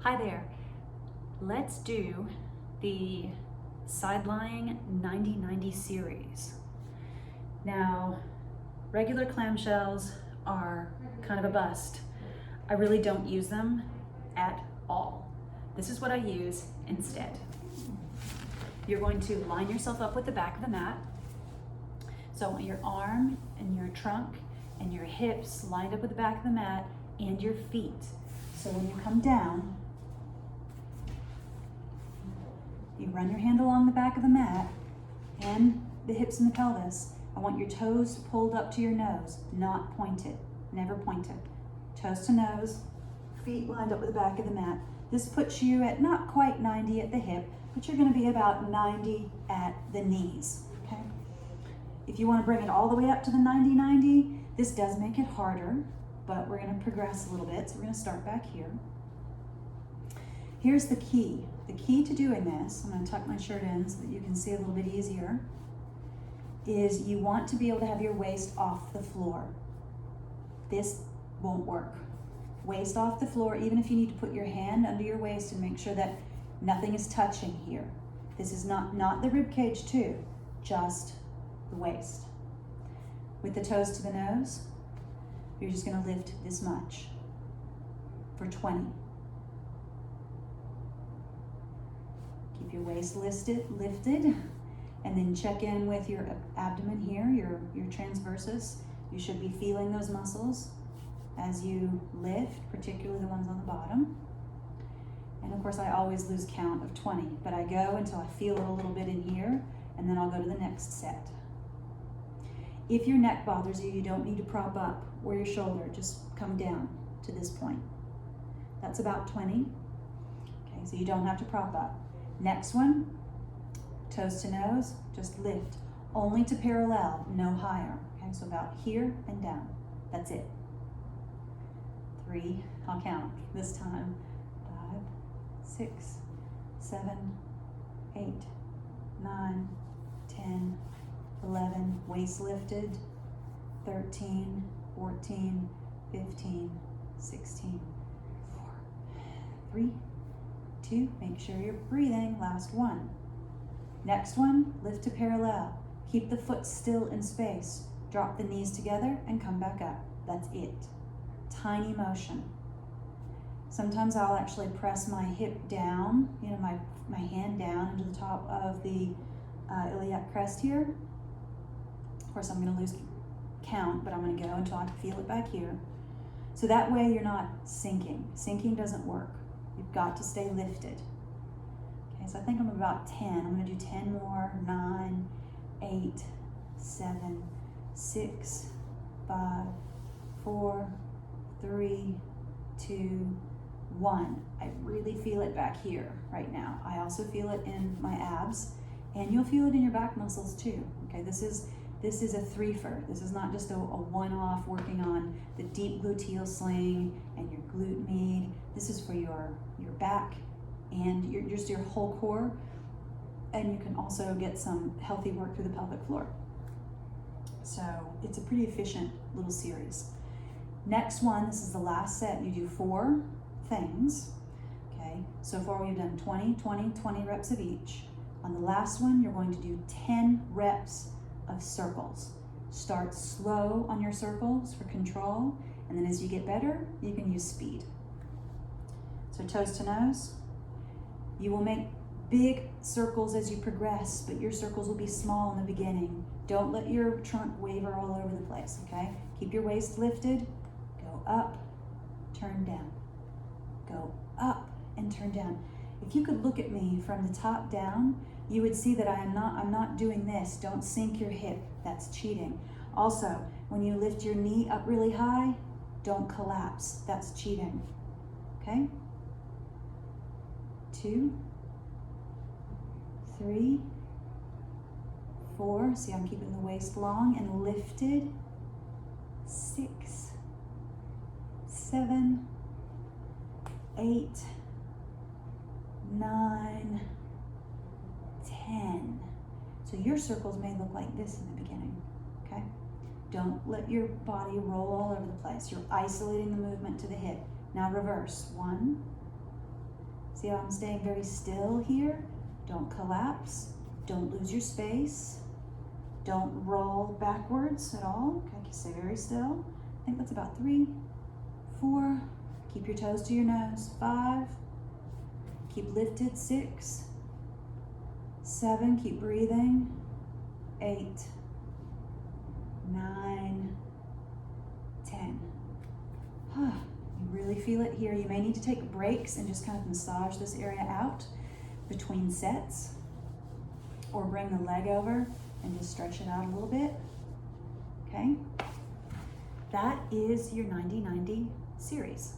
Hi there. Let's do the side lying 90-90 series. Now, regular clamshells are kind of a bust. I really don't use them at all. This is what I use instead. You're going to line yourself up with the back of the mat. So I want your arm and your trunk and your hips lined up with the back of the mat and your feet. So when you come down, you run your hand along the back of the mat and the hips and the pelvis. I want your toes pulled up to your nose, not pointed, never pointed. Toes to nose, feet lined up with the back of the mat. This puts you at not quite 90 at the hip, but you're gonna be about 90 at the knees, okay? If you wanna bring it all the way up to the 90-90, this does make it harder, but we're gonna progress a little bit. So we're gonna start back here. Here's the key. The key to doing this, I'm gonna tuck my shirt in so that you can see a little bit easier, is you want to be able to have your waist off the floor. This won't work. Waist off the floor, even if you need to put your hand under your waist and make sure that nothing is touching here. This is not the rib cage too, just the waist. With the toes to the nose, you're just gonna lift this much for 20. Keep your waist lifted, and then check in with your abdomen here, your transversus. You should be feeling those muscles as you lift, particularly the ones on the bottom. And of course, I always lose count of 20, but I go until I feel it a little bit in here, and then I'll go to the next set. If your neck bothers you, you don't need to prop up or your shoulder, just come down to this point. That's about 20. Okay, so you don't have to prop up. Next one, toes to nose, just lift, only to parallel, no higher. Okay, so about here and down, that's it. 3, I'll count this time, 5, 6, 7, 8, 9, 10, 11, waist lifted, 13, 14, 15, 16, 4, 3, 2, make sure you're breathing, last one. Next one, lift to parallel. Keep the foot still in space. Drop the knees together and come back up. That's it. Tiny motion. Sometimes I'll actually press my hip down, my hand down into the top of the iliac crest here. Of course, I'm gonna lose count, but I'm gonna go until I feel it back here. So that way you're not sinking. Sinking doesn't work. You've got to stay lifted. Okay, so I think I'm about 10. I'm gonna do 10 more, 9, 8, 7, 6, 5, 4, 3, 2, 1. I really feel it back here right now. I also feel it in my abs, and you'll feel it in your back muscles too. Okay, this is a threefer. This is not just a one-off working on the deep gluteal sling and your glute med. This is for your back and your whole core, and you can also get some healthy work through the pelvic floor. So it's a pretty efficient little series. Next one, this is the last set. You do 4 things. Okay, so far we've done 20, 20, 20 reps of each. On the last one, you're going to do 10 reps of circles. Start slow on your circles for control, and then as you get better, you can use speed. So toes to nose. You will make big circles as you progress, but your circles will be small in the beginning. Don't let your trunk waver all over the place, okay? Keep your waist lifted, go up, turn down. Go up and turn down. If you could look at me from the top down, you would see that I'm not doing this. Don't sink your hip, that's cheating. Also, when you lift your knee up really high, don't collapse, that's cheating, okay? 2, 3, 4, see I'm keeping the waist long and lifted, 6, 7, 8, 9, 10. So your circles may look like this in the beginning, okay? Don't let your body roll all over the place. You're isolating the movement to the hip. Now reverse. 1, See how I'm staying very still here? Don't collapse. Don't lose your space. Don't roll backwards at all. Okay, stay very still. I think that's about 3, 4. Keep your toes to your nose. 5. Keep lifted. 6, 7. Keep breathing. 8, 9, 10. You really feel it here. You may need to take breaks and just kind of massage this area out between sets, or bring the leg over and just stretch it out a little bit. Okay? That is your 90-90 series.